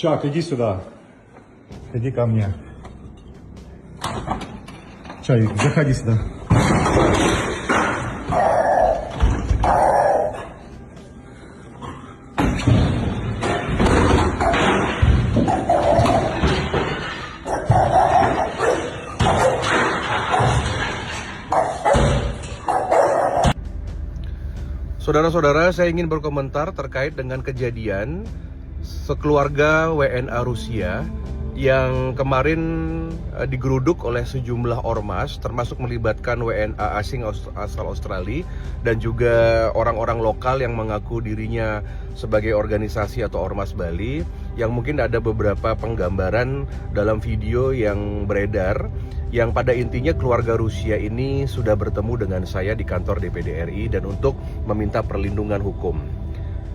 Чак, иди сюда. Иди ко мне. Чай, заходи сюда. Saudara-saudara, saya ingin berkomentar terkait dengan kejadian sekeluarga WNA Rusia yang kemarin digeruduk oleh sejumlah ormas, termasuk melibatkan WNA asing asal Australia dan juga orang-orang lokal yang mengaku dirinya sebagai organisasi atau ormas Bali, yang mungkin ada beberapa penggambaran dalam video yang beredar, yang pada intinya keluarga Rusia ini sudah bertemu dengan saya di kantor DPD RI dan untuk meminta perlindungan hukum.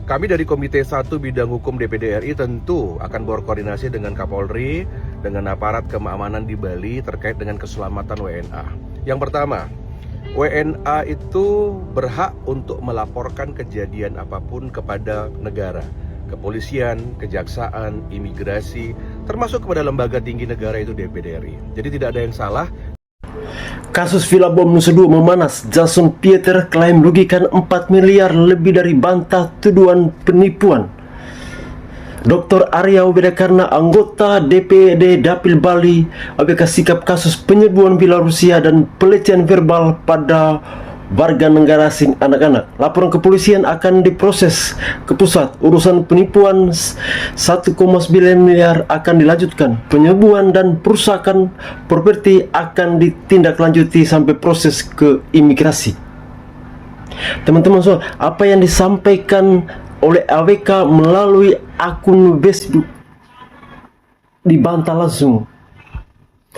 Kami dari Komite 1 Bidang Hukum DPD RI tentu akan berkoordinasi dengan Kapolri, dengan aparat keamanan di Bali terkait dengan keselamatan WNA. Yang pertama, WNA itu berhak untuk melaporkan kejadian apapun kepada negara, kepolisian, kejaksaan, imigrasi, termasuk kepada lembaga tinggi negara itu DPD RI. Jadi tidak ada yang salah. Kasus Villa Bom Nusa Dua memanas. Jason Pieter klaim merugikan 4 miliar lebih dari bantah tuduhan penipuan. Dr. Arya Widikarna, anggota DPD Dapil Bali, ABK sikap kasus penyerbuan Villa Rusia dan pelecehan verbal pada warga negara asing anak-anak. Laporan kepolisian akan diproses ke pusat. Urusan penipuan 1,9 miliar akan dilanjutkan. Penyerbuan dan perusakan properti akan ditindaklanjuti sampai proses ke imigrasi. Teman-teman, so, apa yang disampaikan oleh AWK melalui akun Facebook dibantah langsung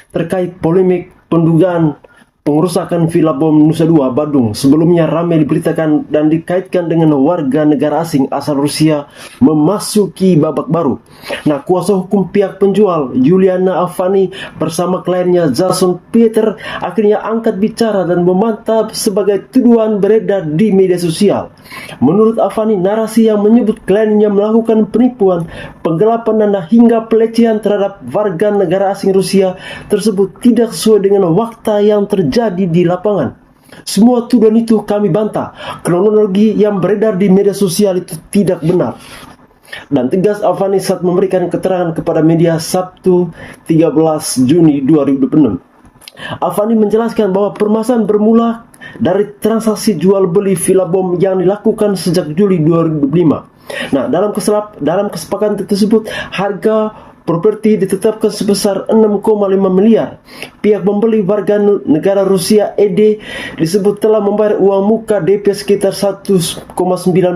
terkait polemik pendugaan pengerusakan Villa Bom Nusa Dua, Badung. Sebelumnya ramai diberitakan dan dikaitkan dengan warga negara asing asal Rusia memasuki babak baru. Nah, kuasa hukum pihak penjual Juliana Avani bersama kliennya Jason Pieter akhirnya angkat bicara dan membantah sebagai tuduhan beredar di media sosial. Menurut Avani, narasi yang menyebut kliennya melakukan penipuan, penggelapan dana hingga pelecehan terhadap warga negara asing Rusia tersebut tidak sesuai dengan fakta yang terjadi di lapangan. Semua tuduhan itu kami bantah. Kronologi yang beredar di media sosial itu tidak benar. Dan tegas Avani saat memberikan keterangan kepada media Sabtu 13 Juni 2026. Avani menjelaskan bahwa permasalahan bermula dari transaksi jual beli Villa Bom yang dilakukan sejak Juli 2005. Nah, dalam kesepakatan tersebut harga properti ditetapkan sebesar 6,5 miliar. Pihak pembeli warga negara Rusia ED disebut telah membayar uang muka DP sekitar 1,9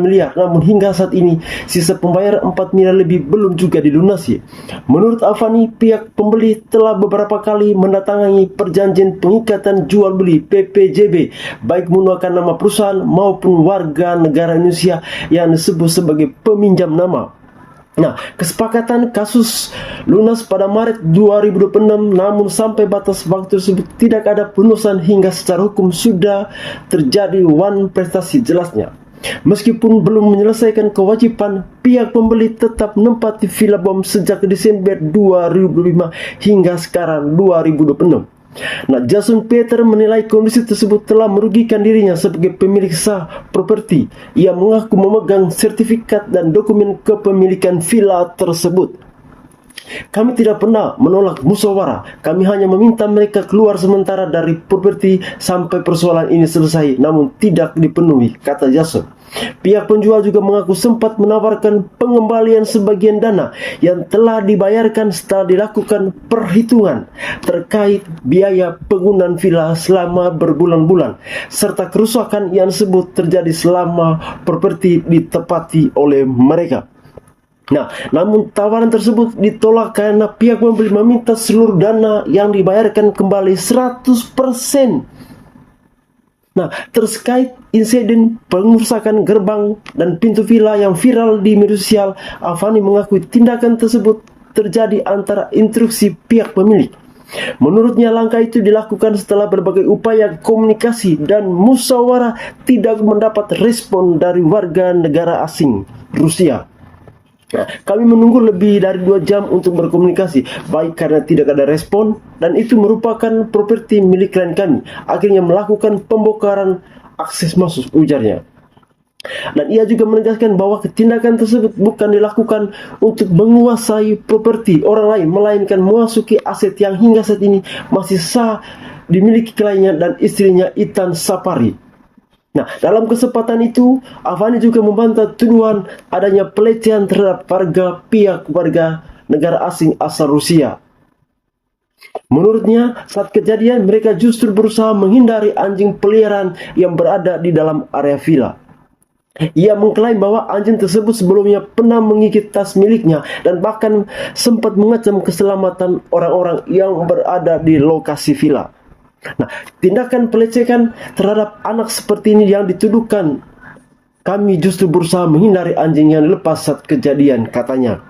miliar. Namun hingga saat ini sisa pembayaran 4 miliar lebih belum juga dilunasi. Menurut Avani, pihak pembeli telah beberapa kali mendatangani perjanjian pengikatan jual beli PPJB, baik menggunakan nama perusahaan maupun warga negara Indonesia yang disebut sebagai peminjam nama. Nah, kesepakatan kasus lunas pada Maret 2026, namun sampai batas waktu tersebut tidak ada pelunasan hingga secara hukum sudah terjadi wan prestasi jelasnya. Meskipun belum menyelesaikan kewajiban, pihak pembeli tetap menempati Villa Bom sejak Desember 2005 hingga sekarang 2026. Nah, Jason Pieter menilai kondisi tersebut telah merugikan dirinya sebagai pemilik sah properti. Ia mengaku memegang sertifikat dan dokumen kepemilikan villa tersebut. Kami tidak pernah menolak musyawarah. Kami hanya meminta mereka keluar sementara dari properti sampai persoalan ini selesai, namun tidak dipenuhi, kata Jason. Pihak penjual juga mengaku sempat menawarkan pengembalian sebagian dana yang telah dibayarkan setelah dilakukan perhitungan terkait biaya penggunaan villa selama berbulan-bulan, serta kerusakan yang disebut terjadi selama properti ditempati oleh mereka. Nah, namun tawaran tersebut ditolak karena pihak pembeli meminta seluruh dana yang dibayarkan kembali 100%. Nah, terkait insiden pengerusakan gerbang dan pintu villa yang viral di media sosial, Avani mengakui tindakan tersebut terjadi antara instruksi pihak pemilik. Menurutnya langkah itu dilakukan setelah berbagai upaya komunikasi dan musyawarah tidak mendapat respon dari warga negara asing Rusia. Nah, kami menunggu lebih dari 2 jam untuk berkomunikasi, baik karena tidak ada respon, dan itu merupakan properti milik klien kami. Akhirnya melakukan pembongkaran akses masuk, ujarnya. Dan ia juga menegaskan bahwa tindakan tersebut bukan dilakukan untuk menguasai properti orang lain, melainkan memasuki aset yang hingga saat ini masih sah dimiliki kliennya dan istrinya Itan Sapari. Nah, dalam kesempatan itu, Avani juga membantah tuduhan adanya pelecehan terhadap pihak warga negara asing asal Rusia. Menurutnya, saat kejadian mereka justru berusaha menghindari anjing peliharaan yang berada di dalam area villa. Ia mengklaim bahwa anjing tersebut sebelumnya pernah menggigit tas miliknya dan bahkan sempat mengancam keselamatan orang-orang yang berada di lokasi villa. Nah, tindakan pelecehan terhadap anak seperti ini yang dituduhkan, kami justru berusaha menghindari anjing yang dilepas saat kejadian, katanya.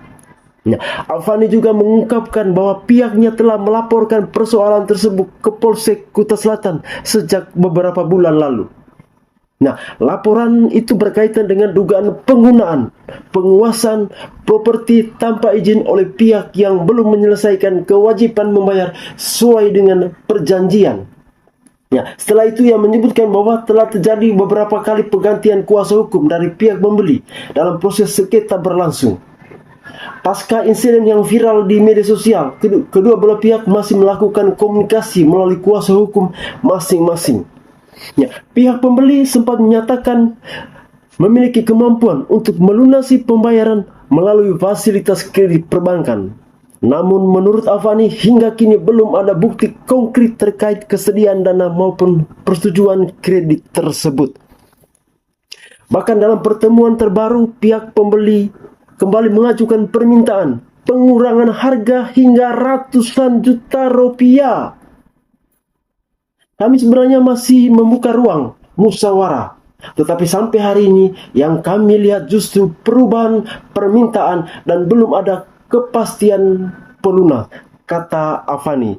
Nah, Avani juga mengungkapkan bahwa pihaknya telah melaporkan persoalan tersebut ke Polsek Kuta Selatan sejak beberapa bulan lalu. Nah, laporan itu berkaitan dengan dugaan penggunaan, penguasaan properti tanpa izin oleh pihak yang belum menyelesaikan kewajiban membayar sesuai dengan perjanjian. Ya, setelah itu ia menyebutkan bahwa telah terjadi beberapa kali penggantian kuasa hukum dari pihak pembeli dalam proses sengketa berlangsung. Pasca insiden yang viral di media sosial, kedua belah pihak masih melakukan komunikasi melalui kuasa hukum masing-masing. Ya, pihak pembeli sempat menyatakan memiliki kemampuan untuk melunasi pembayaran melalui fasilitas kredit perbankan. Namun menurut Avani hingga kini belum ada bukti konkret terkait kesediaan dana maupun persetujuan kredit tersebut. Bahkan dalam pertemuan terbaru, pihak pembeli kembali mengajukan permintaan pengurangan harga hingga ratusan juta rupiah. Kami sebenarnya masih membuka ruang musyawarah, tetapi sampai hari ini yang kami lihat justru perubahan permintaan dan belum ada kepastian pelunas, kata Avani.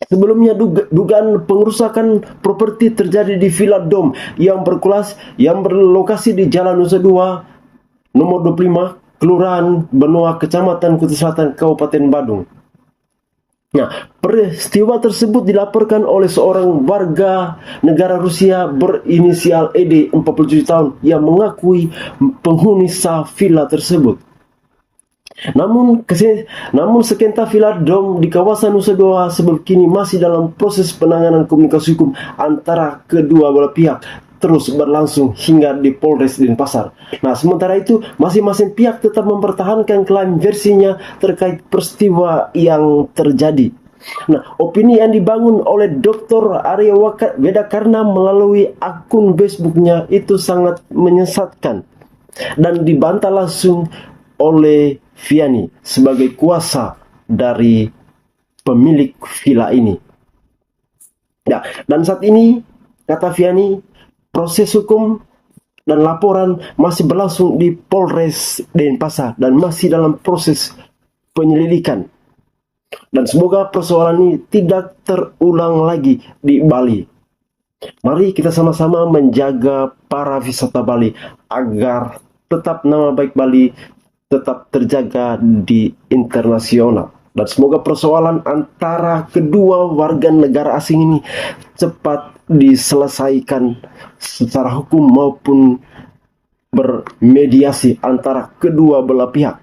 Sebelumnya dugaan pengerusakan properti terjadi di Villa Dom yang berlokasi di Jalan Nusa Dua nomor 25, Kelurahan Benoa, Kecamatan Kuta Selatan, Kabupaten Badung. Nah, peristiwa tersebut dilaporkan oleh seorang warga negara Rusia berinisial ED, 47 tahun, yang mengakui penghuni sah villa tersebut. Namun sekenta villa Dom di kawasan Nusa Dua sebelum kini masih dalam proses penanganan komunikasi hukum antara kedua belah pihak terus berlangsung hingga di Polres Denpasar. Nah, sementara itu masing-masing pihak tetap mempertahankan klaim versinya terkait peristiwa yang terjadi. Nah, opini yang dibangun oleh Dr. Arya Wedakarna melalui akun Facebooknya itu sangat menyesatkan dan dibantah langsung oleh Viani sebagai kuasa dari pemilik villa ini. Ya, dan saat ini, kata Viani, proses hukum dan laporan masih berlangsung di Polres Denpasar dan masih dalam proses penyelidikan. Dan semoga persoalan ini tidak terulang lagi di Bali. Mari kita sama-sama menjaga para wisata Bali agar tetap nama baik Bali tetap terjaga di internasional. Dan semoga persoalan antara kedua warga negara asing ini cepat diselesaikan secara hukum maupun bermediasi antara kedua belah pihak.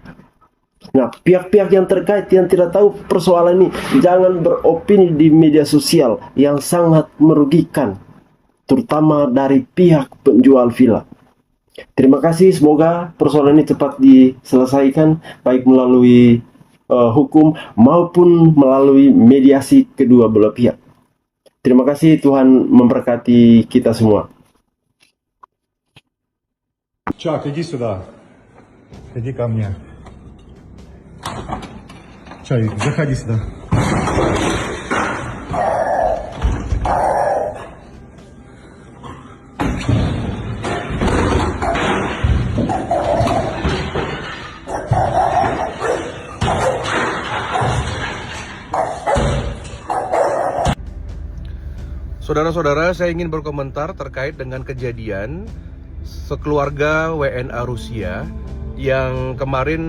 Nah, pihak-pihak yang terkait yang tidak tahu persoalan ini jangan beropini di media sosial yang sangat merugikan, terutama dari pihak penjual villa. Terima kasih, semoga persoalan ini cepat diselesaikan baik melalui hukum maupun melalui mediasi kedua belah pihak. Terima kasih, Tuhan memberkati kita semua. Чак, иди сюда. Иди ко мне. Чавик, заходи сюда. Saudara-saudara, saya ingin berkomentar terkait dengan kejadian sekeluarga WNA Rusia yang kemarin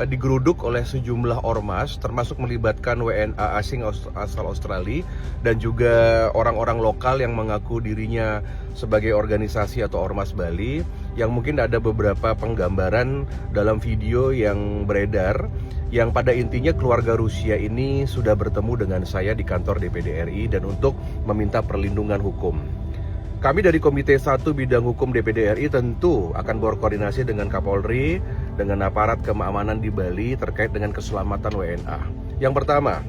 digeruduk oleh sejumlah ormas, termasuk melibatkan WNA asing asal Australia dan juga orang-orang lokal yang mengaku dirinya sebagai organisasi atau ormas Bali, yang mungkin ada beberapa penggambaran dalam video yang beredar, yang pada intinya keluarga Rusia ini sudah bertemu dengan saya di kantor DPD RI dan untuk meminta perlindungan hukum. Kami dari Komite 1 Bidang Hukum DPD RI tentu akan berkoordinasi dengan Kapolri, dengan aparat keamanan di Bali terkait dengan keselamatan WNA. Yang pertama,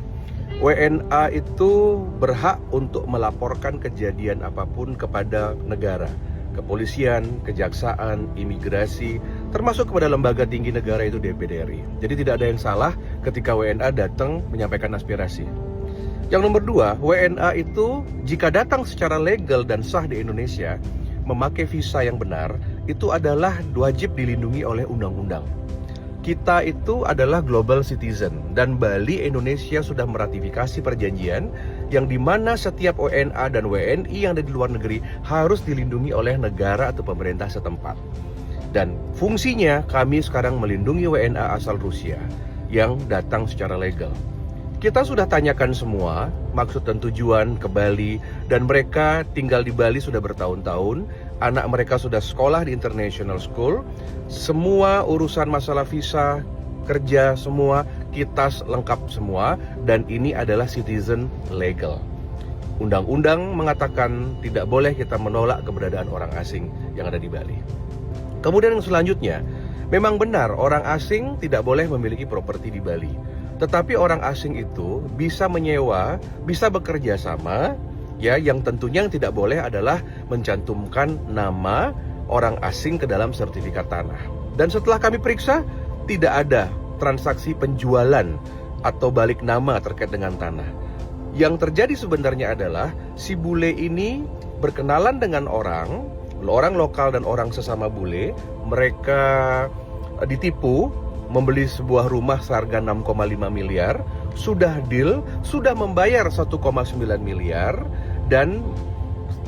WNA itu berhak untuk melaporkan kejadian apapun kepada negara, kepolisian, kejaksaan, imigrasi, termasuk kepada lembaga tinggi negara itu DPD RI. Jadi tidak ada yang salah ketika WNA datang menyampaikan aspirasi. Yang nomor dua, WNA itu jika datang secara legal dan sah di Indonesia, memakai visa yang benar, itu adalah wajib dilindungi oleh undang-undang. Kita itu adalah global citizen, dan Bali, Indonesia sudah meratifikasi perjanjian yang dimana setiap WNA dan WNI yang ada di luar negeri harus dilindungi oleh negara atau pemerintah setempat. Dan fungsinya kami sekarang melindungi WNA asal Rusia yang datang secara legal. Kita sudah tanyakan semua maksud dan tujuan ke Bali, dan mereka tinggal di Bali sudah bertahun-tahun. Anak mereka sudah sekolah di international school. Semua urusan masalah visa, kerja, semua kita lengkap semua, dan ini adalah citizen legal. Undang-undang mengatakan tidak boleh kita menolak keberadaan orang asing yang ada di Bali. Kemudian yang selanjutnya, memang benar orang asing tidak boleh memiliki properti di Bali. Tetapi orang asing itu bisa menyewa, bisa bekerja sama, ya, yang tentunya yang tidak boleh adalah mencantumkan nama orang asing ke dalam sertifikat tanah. Dan setelah kami periksa, tidak ada transaksi penjualan atau balik nama terkait dengan tanah. Yang terjadi sebenarnya adalah si bule ini berkenalan dengan orang lokal dan orang sesama bule. Mereka ditipu membeli sebuah rumah seharga 6,5 miliar, sudah deal, sudah membayar 1,9 miliar, dan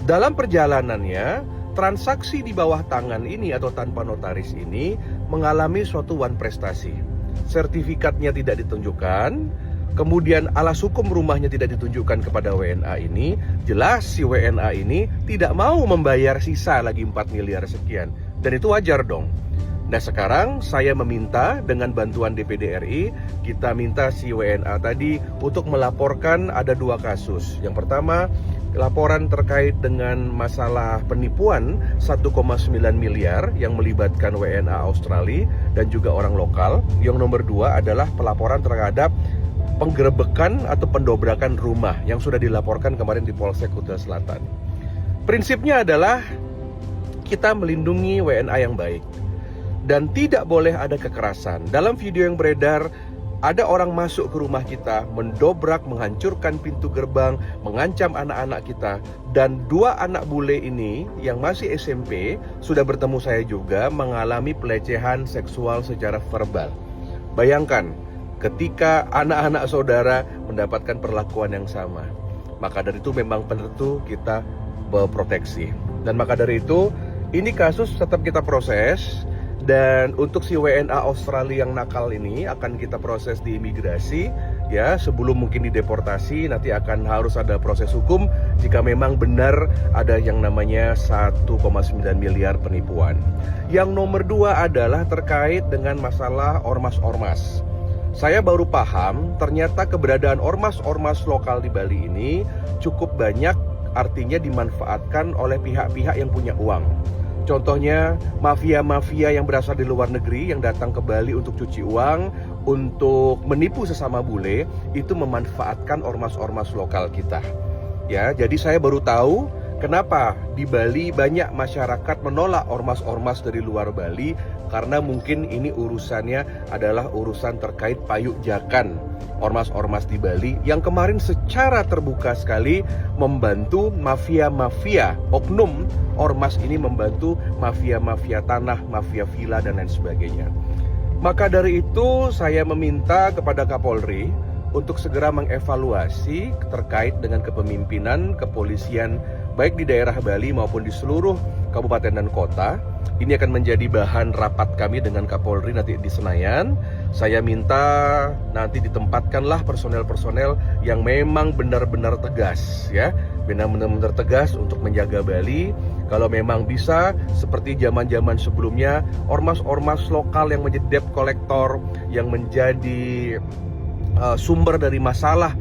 dalam perjalanannya transaksi di bawah tangan ini atau tanpa notaris ini mengalami suatu wan prestasi. Sertifikatnya tidak ditunjukkan, kemudian alas hukum rumahnya tidak ditunjukkan kepada WNA ini. Jelas si WNA ini tidak mau membayar sisa lagi 4 miliar sekian, dan itu wajar dong. Nah, sekarang saya meminta dengan bantuan DPD RI, kita minta si WNA tadi untuk melaporkan ada 2 kasus. Yang pertama, laporan terkait dengan masalah penipuan 1,9 miliar yang melibatkan WNA Australia dan juga orang lokal. Yang nomor 2 adalah pelaporan terhadap penggerebekan atau pendobrakan rumah yang sudah dilaporkan kemarin di Polsek Kuta Selatan. Prinsipnya adalah kita melindungi WNA yang baik. Dan tidak boleh ada kekerasan. Dalam video yang beredar, ada orang masuk ke rumah kita, mendobrak, menghancurkan pintu gerbang, mengancam anak-anak kita. Dan 2 anak bule ini yang masih SMP, sudah bertemu saya juga, mengalami pelecehan seksual secara verbal. Bayangkan, ketika anak-anak saudara mendapatkan perlakuan yang sama. Maka dari itu memang tentu kita berproteksi. Dan maka dari itu, ini kasus tetap kita proses. Dan untuk si WNA Australia yang nakal ini akan kita proses di imigrasi, ya, sebelum mungkin dideportasi. Nanti akan harus ada proses hukum jika memang benar ada yang namanya 1,9 miliar penipuan. Yang nomor 2 adalah terkait dengan masalah ormas-ormas. Saya baru paham ternyata keberadaan ormas-ormas lokal di Bali ini cukup banyak, artinya dimanfaatkan oleh pihak-pihak yang punya uang. Contohnya mafia-mafia yang berasal di luar negeri yang datang ke Bali untuk cuci uang, untuk menipu sesama bule, itu memanfaatkan ormas-ormas lokal kita. Ya, jadi saya baru tahu kenapa di Bali banyak masyarakat menolak ormas-ormas dari luar Bali, karena mungkin ini urusannya adalah urusan terkait payuk-jakan ormas-ormas di Bali yang kemarin secara terbuka sekali membantu mafia-mafia, oknum ormas ini membantu mafia-mafia tanah, mafia villa dan lain sebagainya. Maka dari itu saya meminta kepada Kapolri untuk segera mengevaluasi terkait dengan kepemimpinan kepolisian baik di daerah Bali maupun di seluruh kabupaten dan kota. Ini akan menjadi bahan rapat kami dengan Kapolri nanti di Senayan. Saya minta nanti ditempatkanlah personel-personel yang memang benar-benar tegas, ya, benar-benar tegas untuk menjaga Bali. Kalau memang bisa, seperti zaman-zaman sebelumnya, ormas-ormas lokal yang menjadi debt collector, yang menjadi sumber dari masalah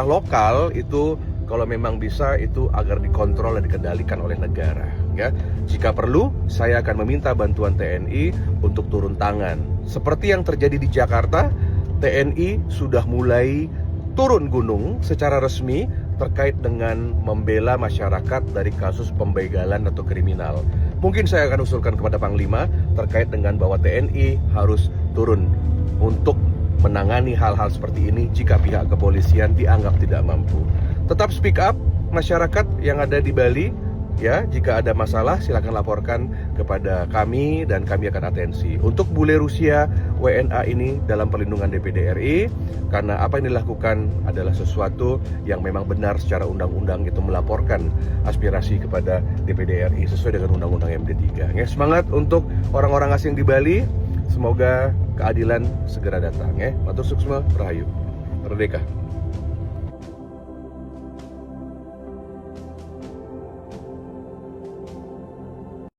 lokal itu, kalau memang bisa itu agar dikontrol dan dikendalikan oleh negara, ya. Jika perlu, saya akan meminta bantuan TNI untuk turun tangan. Seperti yang terjadi di Jakarta, TNI sudah mulai turun gunung secara resmi terkait dengan membela masyarakat dari kasus pembegalan atau kriminal. Mungkin saya akan usulkan kepada Panglima terkait dengan bahwa TNI harus turun untuk menangani hal-hal seperti ini jika pihak kepolisian dianggap tidak mampu. Tetap speak up masyarakat yang ada di Bali, ya. Jika ada masalah silakan laporkan kepada kami dan kami akan atensi. Untuk bule Rusia WNA ini dalam perlindungan DPD RI, karena apa yang dilakukan adalah sesuatu yang memang benar secara undang-undang, itu melaporkan aspirasi kepada DPD RI sesuai dengan Undang-Undang MD3. Ya, semangat untuk orang-orang asing di Bali. Semoga keadilan segera datang, ya. Matur suksma, rahayu. Merdeka.